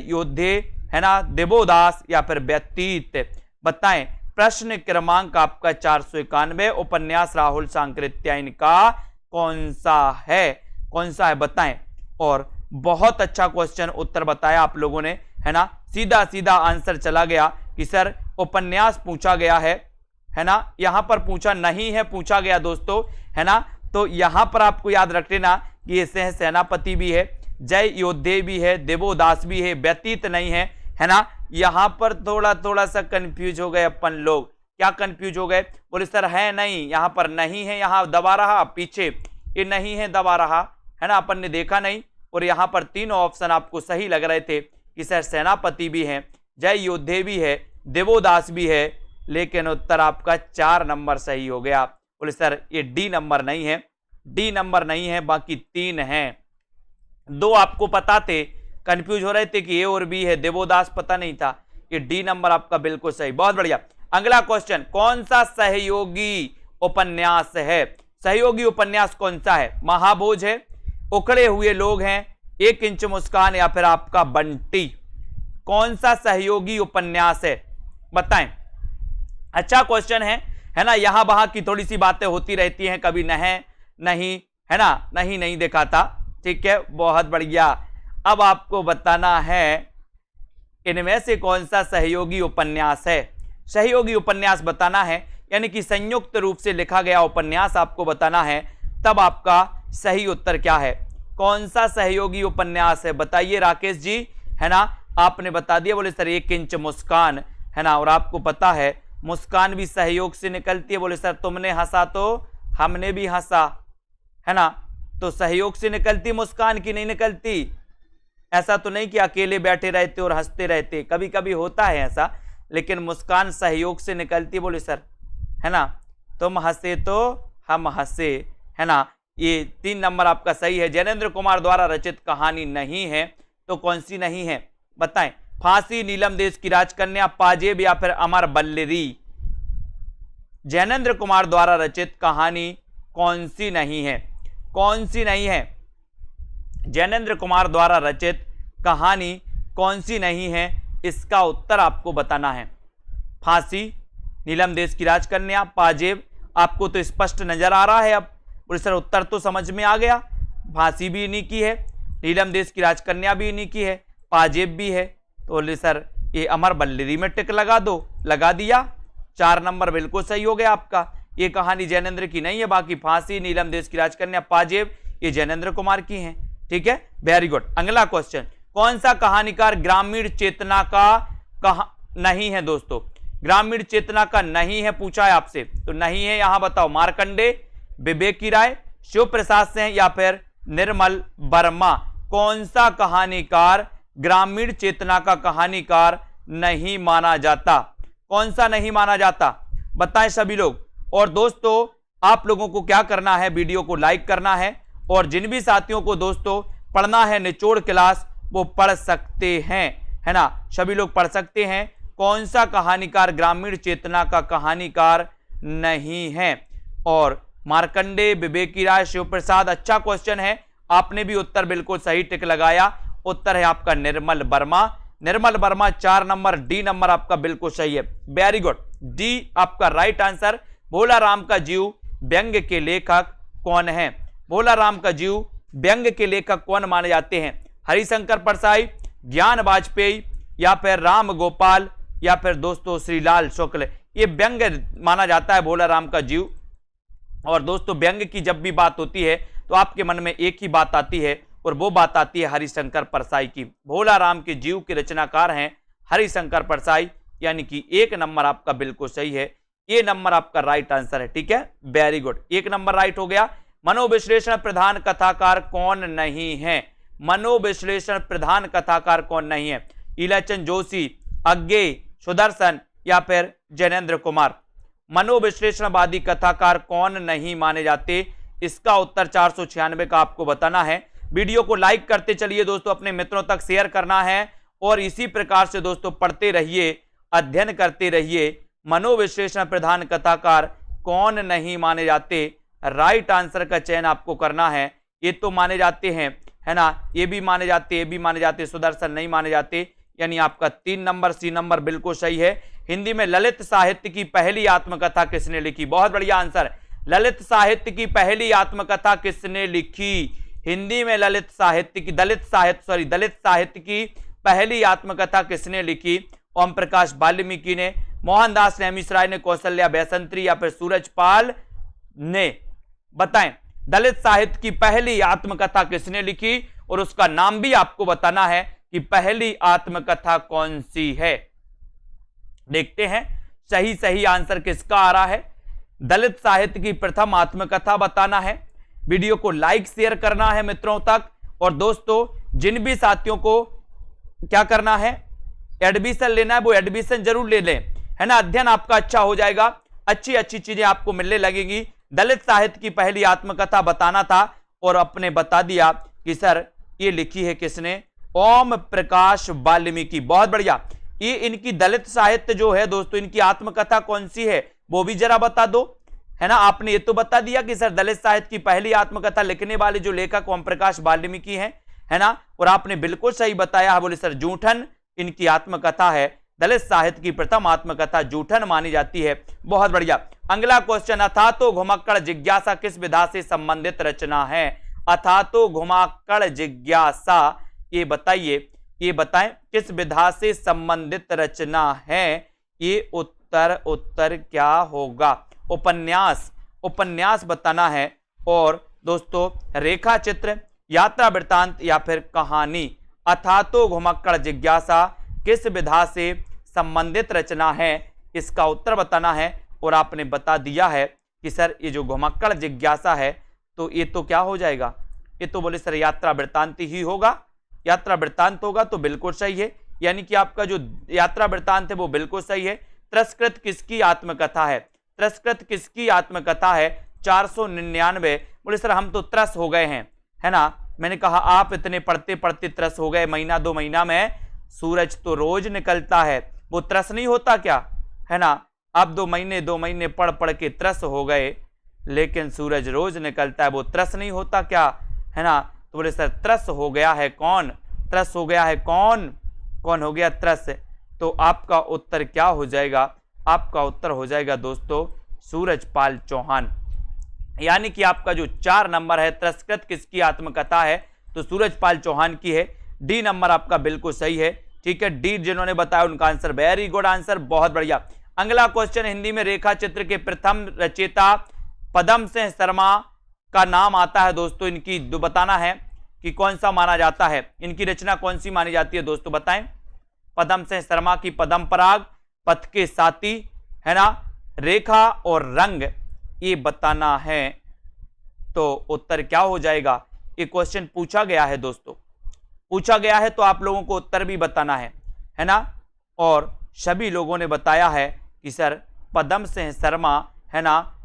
योद्धे, है ना, देवोदास या फिर व्यतीत? बताएं। प्रश्न क्रमांक आपका 491, उपन्यास राहुल सांकृत्यायन का कौन सा है? कौन सा है बताएं। और बहुत अच्छा क्वेश्चन उत्तर बताया आप लोगों ने, है ना, सीधा सीधा आंसर चला गया कि सर उपन्यास पूछा गया है ना, यहां पर पूछा नहीं है, पूछा गया दोस्तों, है ना। तो यहां पर आपको याद रख लेना कि ये सहसेनापति भी है, जय योद्धे भी है, देवोदास भी है, व्यतीत नहीं है ना। यहां पर थोड़ा सा कंफ्यूज हो गए अपन लोग। क्या कंफ्यूज हो गए? बोले सर है नहीं, यहां पर नहीं है, यहां दबा रहा, पीछे ये नहीं है दबा रहा, है ना, अपन ने देखा नहीं। और यहां पर तीनों ऑप्शन आपको सही लग रहे थे कि सर सेनापति भी है, जय योद्धे भी है, देवोदास भी है, लेकिन उत्तर आपका 4 नंबर सही हो गया। बोले सर ये डी नंबर नहीं है, डी नंबर नहीं है, बाकी 3 हैं। 2 आपको पता थे, कंफ्यूज हो रहे थे कि ए और बी है, देवोदास पता नहीं था। ये डी नंबर आपका बिल्कुल सही, बहुत बढ़िया। अगला क्वेश्चन, कौन सा सहयोगी उपन्यास है? सहयोगी उपन्यास कौन सा है? महाभोज है, उखड़े हुए लोग हैं, 1 इंच मुस्कान या फिर आपका बंटी? कौन सा सहयोगी उपन्यास है बताएं। अच्छा क्वेश्चन है ना। यहां वहां की थोड़ी सी बातें होती रहती हैं, कभी नहीं, है ना, नहीं दिखाता, ठीक है, बहुत बढ़िया। अब आपको बताना है इनमें से कौन सा सहयोगी उपन्यास है। सहयोगी उपन्यास बताना है, यानी कि संयुक्त रूप से लिखा गया उपन्यास आपको बताना है, तब आपका सही उत्तर क्या है? कौन सा सहयोगी उपन्यास है बताइए राकेश जी, है ना। आपने बता दिया, बोले सर 1 इंच मुस्कान, है ना। और आपको पता है मुस्कान भी सहयोग से निकलती है। बोले सर तुमने हंसा तो हमने भी हंसा, है ना। तो सहयोग से निकलती मुस्कान की नहीं निकलती? ऐसा तो नहीं कि अकेले बैठे रहते और हंसते रहते, कभी कभी होता है ऐसा, लेकिन मुस्कान सहयोग से निकलती। बोले सर, है ना, तुम हंसे तो हम हंसे, है ना। ये 3 नंबर आपका सही है। जैनेन्द्र कुमार द्वारा रचित कहानी नहीं है, तो कौन सी नहीं है बताएं। फांसी, नीलम देश की राजकन्या, पाजेब या फिर अमर बल्लेरी? जैनेन्द्र कुमार द्वारा रचित कहानी कौन सी नहीं है? कौन सी नहीं है? जैनेन्द्र कुमार द्वारा रचित कहानी कौन सी नहीं है? इसका उत्तर आपको बताना है। फांसी, नीलम देश की राजकन्या, पाजेब? आपको तो स्पष्ट नजर आ रहा है अब। बोले सर उत्तर तो समझ में आ गया, फांसी भी इन्हीं की है, नीलम देश की राजकन्या भी इन्हीं की है, पाजेब भी है, तो बोले सर ये अमर बल्लेरी में टिक लगा दो। लगा दिया, 4 नंबर बिल्कुल सही हो गया आपका। ये कहानी जैनेन्द्र की नहीं है, बाकी फांसी, नीलम देश की राजकन्या, पाजेब ये जैनेन्द्र कुमार की हैं, ठीक है, वेरी गुड। अगला क्वेश्चन, कौन सा कहानीकार ग्रामीण चेतना का नहीं है दोस्तों? ग्रामीण चेतना का नहीं है पूछा है आपसे, तो नहीं है यहां बताओ। मार्कंडे, विवेक की राय, शिव प्रसाद सिंह या फिर निर्मल वर्मा? कौन सा कहानीकार ग्रामीण चेतना का कहानीकार नहीं माना जाता? कौन सा नहीं माना जाता बताएं सभी लोग। और दोस्तों आप लोगों को क्या करना है, वीडियो को लाइक करना है, और जिन भी साथियों को दोस्तों पढ़ना है निचोड़ क्लास वो पढ़ सकते हैं, है ना, सभी लोग पढ़ सकते हैं। कौन सा कहानीकार ग्रामीण चेतना का कहानीकार नहीं है? और मार्कंडे, विवेक की राय, शिव प्रसाद, अच्छा क्वेश्चन है, आपने भी उत्तर बिल्कुल सही टिक लगाया। उत्तर है आपका Nirmal Verma. Nirmal Verma 4 number, D number आपका बिल्कुल सही है, वेरी गुड, डी आपका राइट आंसर। भोला राम का जीव व्यंग्य के लेखक कौन है? भोला राम का जीव व्यंग्य के लेखक कौन माने जाते हैं? हरिशंकर परसाई, ज्ञान वाजपेयी या फिर राम गोपाल या फिर दोस्तों श्रीलाल शुक्ल? ये व्यंग्य माना जाता है भोला राम का जीव। और दोस्तों व्यंग्य की जब भी बात होती है तो आपके मन में एक ही बात आती है, और वो बात आती है हरिशंकर परसाई की। भोला राम के जीव के रचनाकार हैं हरिशंकर परसाई, यानी कि 1 नंबर आपका बिल्कुल सही है, ये नंबर आपका राइट आंसर है, ठीक है, वेरी गुड, 1 नंबर राइट हो गया। मनोविश्लेषण प्रधान कथाकार कौन नहीं है? मनोविश्लेषण प्रधान कथाकार कौन नहीं है? इलाचंद जोशी, अज्ञेय, सुदर्शन या फिर जैनेन्द्र कुमार? मनोविश्लेषणवादी कथाकार कौन नहीं माने जाते? इसका उत्तर 496 का आपको बताना है। वीडियो को लाइक करते चलिए दोस्तों, अपने मित्रों तक शेयर करना है, और इसी प्रकार से दोस्तों पढ़ते रहिए, अध्ययन करते रहिए। मनोविश्लेषण प्रधान कथाकार कौन नहीं माने जाते? राइट आंसर का चयन आपको करना है। ये तो माने जाते हैं, है ना, ये भी माने जाते, ये भी माने जाते, सुदर्शन नहीं माने जाते, यानी आपका 3 नंबर सी नंबर बिल्कुल सही है। हिंदी में ललित साहित्य की पहली आत्मकथा किसने लिखी? बहुत बढ़िया आंसर। ललित साहित्य की पहली आत्मकथा किसने लिखी? हिंदी में दलित साहित्य की पहली आत्मकथा किसने लिखी? ओम प्रकाश वाल्मीकि ने, मोहनदास नेमिशराय ने, कौशल्या बैसंत्री या फिर सूरजपाल ने? बताएं, दलित साहित्य की पहली आत्मकथा किसने लिखी और उसका नाम भी आपको बताना है कि पहली आत्मकथा कौन सी है। देखते हैं सही आंसर किसका आ रहा है। दलित साहित्य की प्रथम आत्मकथा बताना है। वीडियो को लाइक शेयर करना है मित्रों तक। और दोस्तों, जिन भी साथियों को क्या करना है, एडमिशन लेना है, वो एडमिशन जरूर ले लें, है ना। अध्ययन आपका अच्छा हो जाएगा, अच्छी अच्छी चीजें आपको मिलने लगेंगी। दलित साहित्य की पहली आत्मकथा बताना था और आपने बता दिया कि सर ये लिखी है किसने? ओम प्रकाश वाल्मीकि। बहुत बढ़िया। ये इनकी दलित साहित्य जो है दोस्तों, इनकी आत्मकथा कौन सी है वो भी जरा बता दो, है ना। आपने ये तो बता दिया कि सर दलित साहित्य की पहली आत्मकथा लिखने वाले जो लेखक ओम प्रकाश वाल्मीकि हैं, है ना। और आपने बिल्कुल सही बताया है, बोले सर जूठन इनकी आत्मकथा है। दलित साहित्य की प्रथम आत्मकथा जूठन मानी जाती है। बहुत बढ़िया। अगला क्वेश्चन, अथातो घुमक्कड़ जिज्ञासा किस विधा से संबंधित रचना है? अथातो घुमक्कड़ जिज्ञासा, ये बताएं किस विधा से संबंधित रचना है? ये उत्तर क्या होगा? उपन्यास बताना है। और दोस्तों, रेखा चित्र, यात्रा वृत्तांत या फिर कहानी? अथातो घुमक्कड़ जिज्ञासा किस विधा से संबंधित रचना है, इसका उत्तर बताना है। और आपने बता दिया है कि सर ये जो घुमक्कड़ जिज्ञासा है तो ये तो क्या हो जाएगा? ये तो बोले सर यात्रा वृत्तांत ही होगा। यात्रा वृत्तांत होगा तो बिल्कुल सही है, यानी कि आपका जो यात्रा वृत्तांत है वो बिल्कुल सही है। त्रस्कृत किसकी आत्मकथा है? त्रस्कृत किसकी आत्मकथा है? 499। बोले सर हम तो त्रस हो गए हैं, है ना। मैंने कहा आप इतने पढ़ते पढ़ते त्रस हो गए, महीना 2 महीना में सूरज तो रोज निकलता है, वो त्रस नहीं होता क्या, है ना। अब 2 महीने पढ़ पढ़ के त्रस हो गए, लेकिन सूरज रोज निकलता है, वो त्रस नहीं होता क्या, है ना। तो बोले सर त्रस हो गया है कौन? त्रस हो गया है कौन हो गया त्रस? तो आपका उत्तर क्या हो जाएगा? आपका उत्तर हो जाएगा दोस्तों सूरजपाल चौहान। यानी कि आपका जो 4 नंबर है, त्रस्कृत किसकी आत्मकथा है? तो सूरजपाल चौहान की है। डी नंबर आपका बिल्कुल सही है। ठीक है, डी जिन्होंने बताया उनका आंसर वेरी गुड आंसर, बहुत बढ़िया। अगला क्वेश्चन, हिंदी में रेखा चित्र के प्रथम रचयिता पदम सिंह शर्मा का नाम आता है दोस्तों। इनकी बताना है कि कौन सा माना जाता है, इनकी रचना कौन सी मानी जाती है दोस्तों, बताएं। पदम सिंह शर्मा की पदम पराग, पथ के साथी, है ना, रेखा और रंग, ये बताना है। तो उत्तर क्या हो जाएगा? ये क्वेश्चन पूछा गया है दोस्तों, पूछा गया है तो आप लोगों को उत्तर भी बताना है ना। और सभी लोगों ने बताया है कि सर पदम सिंह शर्मा, है ना।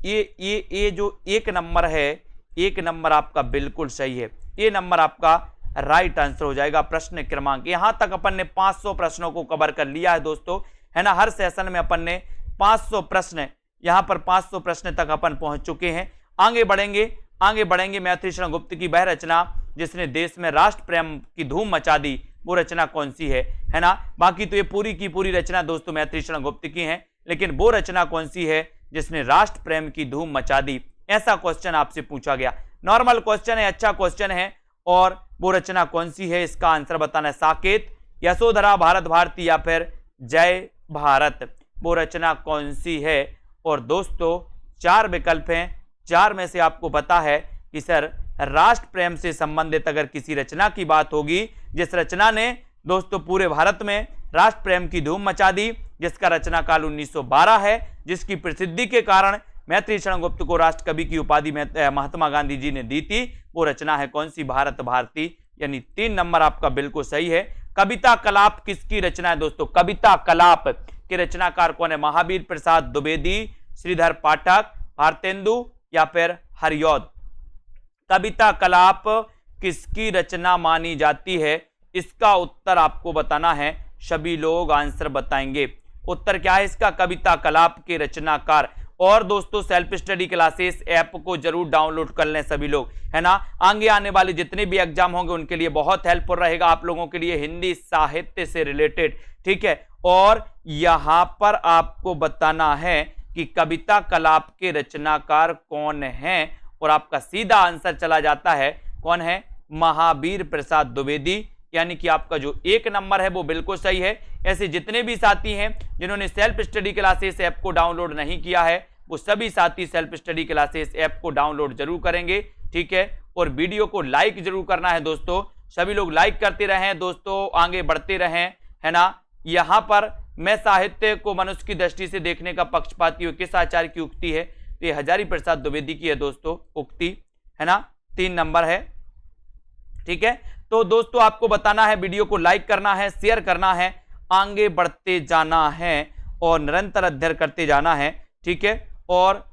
ये जो 1 नंबर है, 1 नंबर आपका बिल्कुल सही है। ये नंबर आपका राइट आंसर हो जाएगा। प्रश्न क्रमांक, यहां तक अपन ने 500 प्रश्नों को कवर कर लिया है दोस्तों, है ना। हर सेशन में अपन ने 500 प्रश्न, यहां पर 500 प्रश्न तक अपन पहुंच चुके हैं। आगे बढ़ेंगे। मैथिली शरण गुप्त की वह रचना जिसने देश में राष्ट्र प्रेम की धूम मचा दी, वो रचना कौन सी है ना। बाकी तो ये पूरी की पूरी रचना दोस्तों मैथिली शरण गुप्त की है, लेकिन वो रचना कौन सी है जिसने राष्ट्र प्रेम की धूम मचा दी, ऐसा क्वेश्चन आपसे पूछा गया। नॉर्मल क्वेश्चन है, अच्छा क्वेश्चन है। और वो रचना कौन सी है, इसका आंसर बताना है। साकेत, यशोधरा, भारत भारती या फिर जय भारत, वो रचना कौन सी है। और दोस्तों 4 विकल्प हैं, 4 में से आपको पता है कि सर राष्ट्र प्रेम से संबंधित अगर किसी रचना की बात होगी, जिस रचना ने दोस्तों पूरे भारत में राष्ट्र प्रेम की धूम मचा दी, जिसका रचना काल 1912 है, जिसकी प्रसिद्धि के कारण मैथिली शरण गुप्त को राष्ट्र कवि की उपाधि महात्मा गांधी जी ने दी थी, वो रचना है कौन सी? भारत भारती। यानी 3 नंबर आपका बिल्कुल सही है। कविता कलाप किसकी रचना है दोस्तों? कविता कलाप के रचनाकार कौन है? महावीर प्रसाद द्विवेदी, श्रीधर पाठक, भारतेंदु या फिर हरिऔध। कविता कलाप किसकी रचना मानी जाती है, इसका उत्तर आपको बताना है। सभी लोग आंसर बताएंगे। उत्तर क्या है इसका? कविता कलाप के रचनाकार और दोस्तों सेल्फ स्टडी क्लासेस ऐप को जरूर डाउनलोड कर लें सभी लोग, है ना। आगे आने वाले जितने भी एग्जाम होंगे उनके लिए बहुत हेल्पफुल रहेगा आप लोगों के लिए, हिंदी साहित्य से रिलेटेड, ठीक है। और यहां पर आपको बताना है कि कविता कलाप के रचनाकार कौन हैं, और आपका सीधा आंसर चला जाता है कौन है, महावीर प्रसाद द्विवेदी, यानी कि आपका जो 1 नंबर है वो बिल्कुल सही है। ऐसे जितने भी साथी हैं जिन्होंने सेल्फ स्टडी क्लासेस ऐप को डाउनलोड नहीं किया है वो सभी साथी सेल्फ स्टडी क्लासेस ऐप को डाउनलोड जरूर करेंगे, ठीक है। और वीडियो को लाइक जरूर करना है दोस्तों, सभी लोग लाइक करते रहें दोस्तों, आगे बढ़ते रहें, है ना। यहां पर मैं साहित्य को मनुष्य की दृष्टि से देखने का पक्षपाती हूं, किस आचार्य की उक्ति है, तो ये हजारी प्रसाद द्विवेदी की है दोस्तों उक्ति, है ना। 3 नंबर है, ठीक है। तो दोस्तों आपको बताना है, वीडियो को लाइक करना है, शेयर करना है, आगे बढ़ते जाना है और निरंतर अध्ययन करते जाना है, ठीक है। और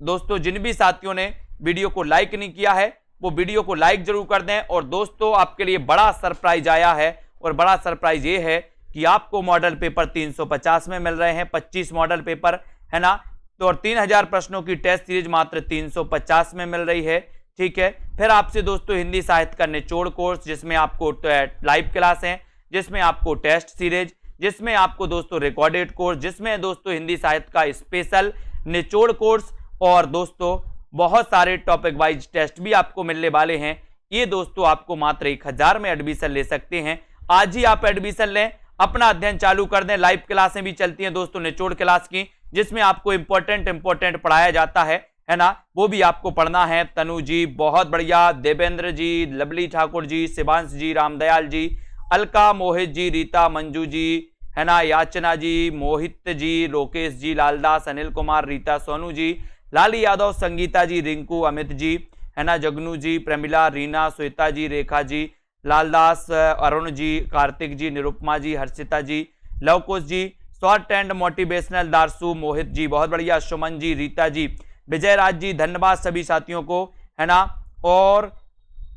दोस्तों जिन भी साथियों ने वीडियो को लाइक नहीं किया है वो वीडियो को लाइक जरूर कर दें। और दोस्तों आपके लिए बड़ा सरप्राइज आया है, और बड़ा सरप्राइज ये है कि आपको मॉडल पेपर 350 में मिल रहे हैं, 25 मॉडल पेपर, है ना। तो और 3000 प्रश्नों की टेस्ट सीरीज मात्र 350 में मिल रही है, ठीक है। फिर आपसे दोस्तों हिंदी साहित्य का निचोड़ कोर्स, जिसमें आपको लाइव क्लास है, जिसमें आपको टेस्ट सीरीज, जिसमें आपको दोस्तों रिकॉर्डेड कोर्स, जिसमें दोस्तों हिंदी साहित्य का स्पेशल निचोड़ कोर्स, और दोस्तों बहुत सारे टॉपिक वाइज टेस्ट भी आपको मिलने वाले हैं। ये दोस्तों आपको मात्र 1000 में एडमिशन ले सकते हैं। आज ही आप एडमिशन लें, अपना अध्ययन चालू कर दें। लाइव क्लासें भी चलती हैं दोस्तों निचोड़ क्लास की, जिसमें आपको इंपॉर्टेंट पढ़ाया जाता है ना, वो भी आपको पढ़ना है। तनु जी बहुत बढ़िया, देवेंद्र जी, लवली ठाकुर जी, शिवांश जी, रामदयाल जी, अलका, मोहित जी, रीता, मंजू जी, है ना, याचना जी, मोहित जी, लोकेश जी, लालदास, अनिल कुमार, रीता, सोनू जी, लाली यादव, संगीता जी, रिंकू, अमित जी, है ना, जगनू जी, प्रमिला, रीना, श्वेता जी, रेखा जी, लालदास, अरुण जी, कार्तिक जी, निरुपमा जी, हर्षिता जी, लवकुश जी, short and motivational दारसू, Mohit ji बहुत बढ़िया, सुमन जी, रीता जी, विजय राज जी, धन्यवाद सभी साथियों को, है ना। और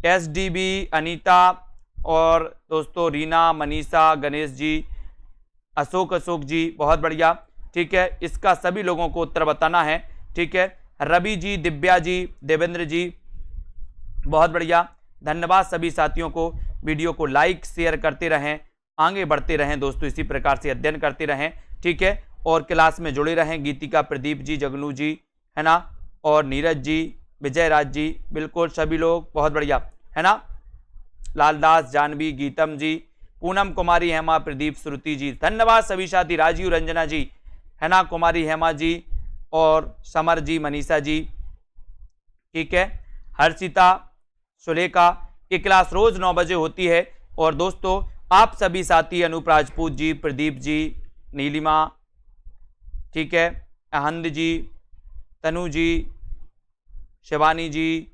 SDB, अनीता, और दोस्तों रीना, मनीषा, गणेश जी, अशोक जी बहुत बढ़िया, ठीक है। इसका सभी लोगों को उत्तर बताना है, ठीक है। रवि जी, दिव्या जी, देवेंद्र जी बहुत बढ़िया, धन्यवाद सभी साथियों को। वीडियो को लाइक शेयर करते रहें, आगे बढ़ते रहें दोस्तों, इसी प्रकार से अध्ययन करते रहें, ठीक है। और क्लास में जुड़े रहें। गीतिका, प्रदीप जी, जगनू जी, है ना, और नीरज जी, विजय राज जी, बिल्कुल सभी लोग बहुत बढ़िया, है ना। लालदास, जानवी, गीतम जी, पूनम कुमारी, हेमा, प्रदीप, श्रुति जी, धन्यवाद सभी साथी। राजीव, रंजना जी, है ना, कुमारी, हेमा जी, और समर जी, मनीषा जी, ठीक है, हर्षिता, सुलेखा। ये क्लास रोज 9 बजे होती है। और दोस्तों आप सभी साथी, अनूप राजपूत जी, प्रदीप जी, नीलिमा, ठीक है, अहंद जी, तनु जी, शिवानी जी,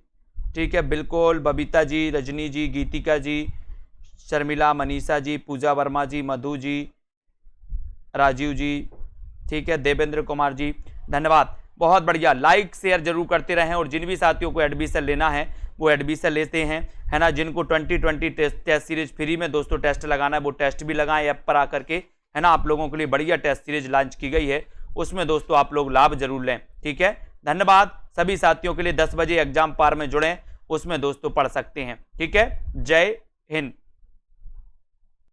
ठीक है, बिल्कुल, बबीता जी, रजनी जी, गीतिका जी, शर्मिला, मनीषा जी, पूजा वर्मा जी, मधु जी, राजीव जी, ठीक है, देवेंद्र कुमार जी, धन्यवाद, बहुत बढ़िया। लाइक शेयर जरूर करते रहें। और जिन भी साथियों को एडमिशन लेना है वो एडमिशन लेते हैं, है ना। जिनको 2020 टेस्ट सीरीज फ्री में दोस्तों टेस्ट लगाना है वो टेस्ट भी लगाएं ऐप पर आकर के, है ना। आप लोगों के लिए बढ़िया टेस्ट सीरीज लॉन्च की गई है, उसमें दोस्तों आप लोग लाभ जरूर लें, ठीक है। धन्यवाद सभी साथियों के लिए। 10 बजे एग्जाम पार में जुड़ें, उसमें दोस्तों पढ़ सकते हैं, ठीक है। जय हिंद।